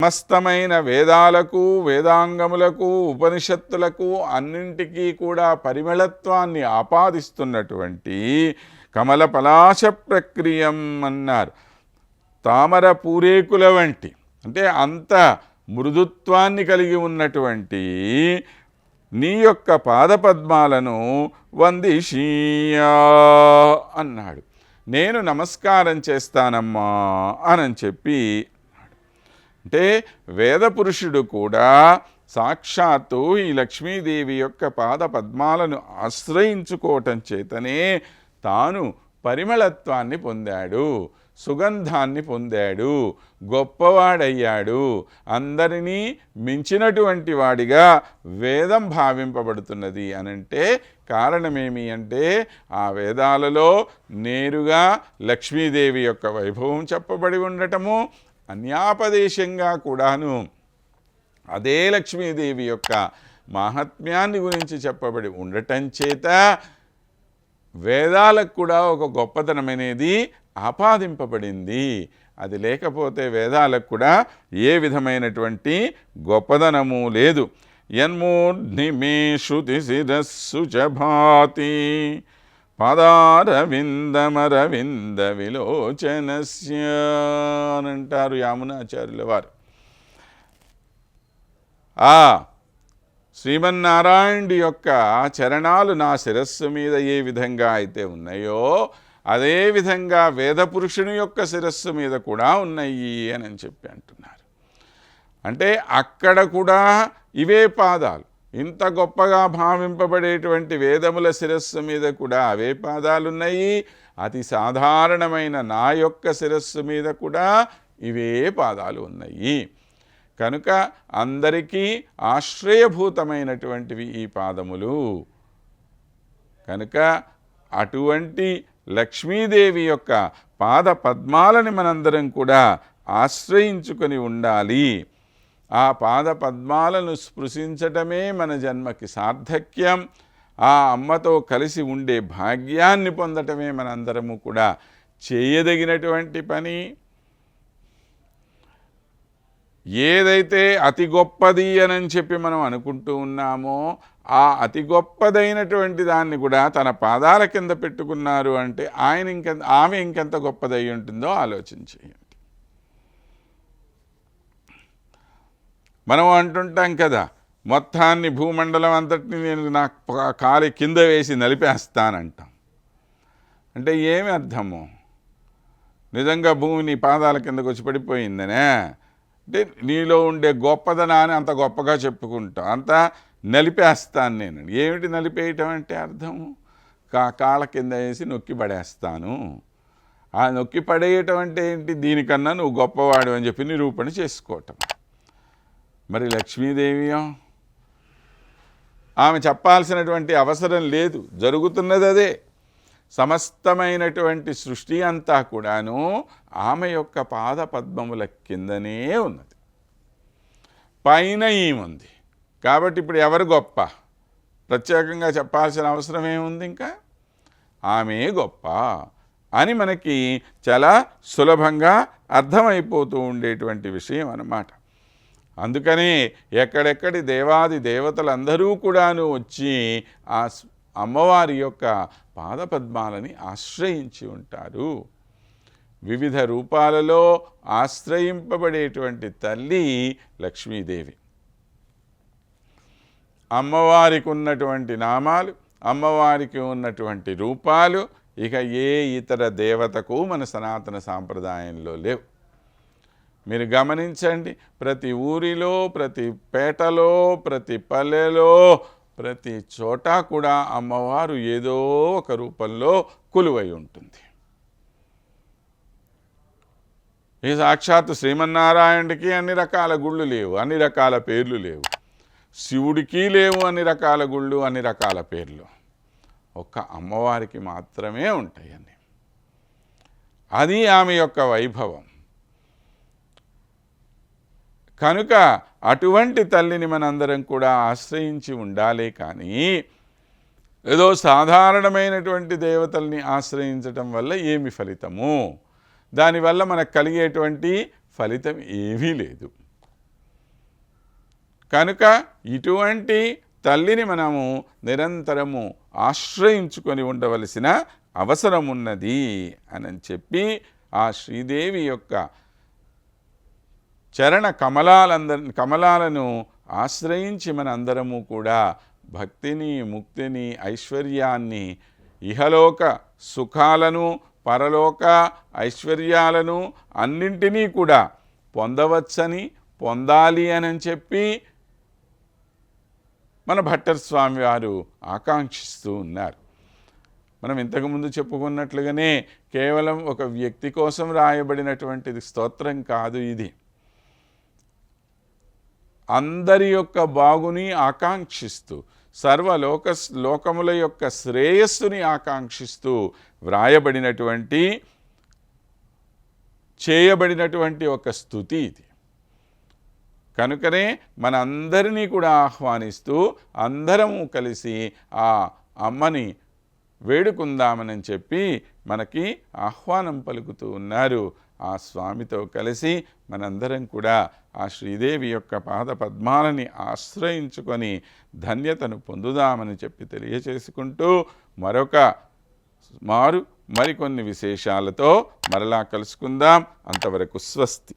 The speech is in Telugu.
సమస్తమైన వేదాలకు, వేదాంగములకు, ఉపనిషత్తులకు అన్నింటికీ కూడా పరిమళత్వాన్ని ఆపాదిస్తున్నటువంటి కమల పలాశ ప్రక్రియం అన్నారు. తామర పూరేకుల వంటి, అంటే అంత మృదుత్వాన్ని కలిగి ఉన్నటువంటి నీ యొక్క పాదపద్మాలను వందిషీయా అన్నాడు. నేను నమస్కారం చేస్తానమ్మా అని చెప్పి, అంటే వేదపురుషుడు కూడా సాక్షాత్తు ఈ లక్ష్మీదేవి యొక్క పాద పద్మాలను ఆశ్రయించుకోవటం చేతనే తాను పరిమళత్వాన్ని పొందాడు, సుగంధాన్ని పొందాడు, గొప్పవాడయ్యాడు. అందరినీ మించినటువంటి వాడిగా వేదం భావింపబడుతున్నది అనంటే కారణమేమి అంటే ఆ వేదాలలో నేరుగా లక్ష్మీదేవి యొక్క వైభవం చెప్పబడి ఉండటము, అన్యాపదేశంగా కూడాను అదే లక్ష్మీదేవి యొక్క మహాత్మ్యాన్ని గురించి చెప్పబడి ఉండటం చేత వేదాలకు కూడా ఒక గొప్పతనమనేది ఆపాదింపబడింది. అది లేకపోతే వేదాలకు కూడా ఏ విధమైనటువంటి గొప్పదనము లేదు. యన్మూర్ధ్ని శృతి శిరస్సు చ భాతి పాదారవిందమరవింద విలోచనస్య అంటారు యామునాచార్యుల వారు. ఆ శ్రీమన్నారాయణుడి యొక్క చరణాలు నా శిరస్సు మీద ఏ విధంగా అయితే ఉన్నాయో అదేవిధంగా వేదపురుషుని యొక్క శిరస్సు మీద కూడా ఉన్నాయి అని చెప్పి అంటున్నారు. అంటే అక్కడ కూడా ఇవే పాదాలు, ఇంత గొప్పగా భావింపబడేటువంటి వేదముల శిరస్సు మీద కూడా అవే పాదాలున్నాయి. అతి సాధారణమైన నా యొక్క శిరస్సు మీద కూడా ఇవే పాదాలు ఉన్నాయి. కనుక అందరికీ ఆశ్రయభూతమైనటువంటివి ఈ పాదములు. కనుక అటువంటి లక్ష్మీదేవి యొక్క పాద పద్మాలని మనందరం కూడా ఆశ్రయించుకొని ఉండాలి. ఆ పాద పద్మాలను స్పృశించటమే మన జన్మకి సార్థక్యం. ఆ అమ్మతో కలిసి ఉండే భాగ్యాన్ని పొందటమే మనందరము కూడా చేయదగినటువంటి పని. ఏదైతే అతి గొప్పది అని చెప్పి మనం అనుకుంటూ ఉన్నామో ఆ అతి గొప్పదైనటువంటి దాన్ని కూడా తన పాదాల కింద పెట్టుకున్నారు అంటే ఆమె ఇంకెంత గొప్పదై ఉంటుందో ఆలోచించేయండి. మనం అంటుంటాం కదా, మొత్తాన్ని భూమండలం అంతటిని నేను నా కాలి కింద వేసి నలిపేస్తానంటాం. అంటే ఏమి అర్థము? నిజంగా భూమి నీ పాదాల కిందకు వచ్చి పడిపోయిందనే, అంటే నీలో ఉండే గొప్పదనాన్ని అంత గొప్పగా చెప్పుకుంటాం, అంత నలిపేస్తాను నేను. ఏమిటి నలిపేయటం అంటే అర్థము? కాళ్ళ కింద వేసి నొక్కి పడేస్తాను. ఆ నొక్కి పడేయటం అంటే ఏంటి? దీనికన్నా నువ్వు గొప్పవాడు అని చెప్పి నిరూపణ చేసుకోవటం. మరి లక్ష్మీదేవియో ఆమె చెప్పాల్సినటువంటి అవసరం లేదు, జరుగుతున్నది అదే. సమస్తమైనటువంటి సృష్టి అంతా కూడాను ఆమె యొక్క పాద పద్మముల కిందనే ఉన్నది, పైన ఏముంది. కాబట్టి ఇప్పుడు ఎవరు గొప్ప? ప్రత్యేకంగా చెప్పాల్సిన అవసరం ఏముంది? ఇంకా ఆమె గొప్ప అని మనకి చాలా సులభంగా అర్థమైపోతూ ఉండేటువంటి విషయం అన్నమాట. అందుకని ఎక్కడెక్కడి దేవాది దేవతలందరూ కూడాను వచ్చి ఆ అమ్మవారి యొక్క పాదపద్మాలని ఆశ్రయించి ఉంటారు. వివిధ రూపాలలో ఆశ్రయింపబడేటువంటి తల్లి లక్ష్మీదేవి. అమ్మవారికి ఉన్నటువంటి నామాలు, అమ్మవారికి ఉన్నటువంటి రూపాలు ఇక ఏ ఇతర దేవతకు మన సనాతన సాంప్రదాయంలో లేవు. మీరు గమనించండి, ప్రతి ఊరిలో, ప్రతి పేటలో, ప్రతి పల్లెలో, ప్రతి చోట కూడా అమ్మవారు ఏదో ఒక రూపంలో కొలువై ఉంటుంది. ఈ సాక్షాత్తు శ్రీమన్నారాయణుడికి అన్ని రకాల గుళ్ళు లేవు, అన్ని రకాల పేర్లు లేవు. శివుడికి లేవు అన్ని రకాల గుళ్ళు, అన్ని రకాల పేర్లు. ఒక్క అమ్మవారికి మాత్రమే ఉంటాయి అన్ని. అది ఆమె యొక్క వైభవం. కనుక అటువంటి తల్లిని మనందరం కూడా ఆశ్రయించి ఉండాలి. కానీ ఏదో సాధారణమైనటువంటి దేవతల్ని ఆశ్రయించటం వల్ల ఏమి ఫలితము? దానివల్ల మనకు కలిగేటువంటి ఫలితం ఏమీ లేదు. కనుక ఇటువంటి తల్లిని మనము నిరంతరము ఆశ్రయించుకొని ఉండవలసిన అవసరం ఉన్నది అని చెప్పి ఆ శ్రీదేవి యొక్క చరణ కమలాలను ఆశ్రయించి మన అందరము కూడా భక్తిని, ముక్తిని, ఐశ్వర్యాన్ని, ఇహలోక సుఖాలను, పరలోక ఐశ్వర్యాలను అన్నింటినీ కూడా పొందవచ్చని, పొందాలి అని చెప్పి మన భట్టర్ స్వామి వారు ఆకాంక్షిస్తూ ఉన్నారు. మనం ఇంతకుముందు చెప్పుకున్నట్లుగానే కేవలం ఒక వ్యక్తి కోసం రాయబడినటువంటిది స్తోత్రం కాదు ఇది. అందరి యొక్క బాగుని ఆకాంక్షిస్తూ, లోకముల యొక్క శ్రేయస్సుని ఆకాంక్షిస్తూ వ్రాయబడినటువంటి, చేయబడినటువంటి ఒక స్తుతి ఇది. కనుకనే మన అందరినీ కూడా ఆహ్వానిస్తూ అందరము కలిసి ఆ అమ్మని వేడుకుందామని చెప్పి మనకి ఆహ్వానం పలుకుతూ ఉన్నారు. ఆ స్వామితో కలిసి మనందరం కూడా ఆ శ్రీదేవి యొక్క పాద పద్మాలని ఆశ్రయించుకొని ధన్యతను పొందుదామని చెప్పి తెలియచేసుకుంటూ మరికొన్ని విశేషాలతో మరలా కలుసుకుందాం. అంతవరకు స్వస్తి.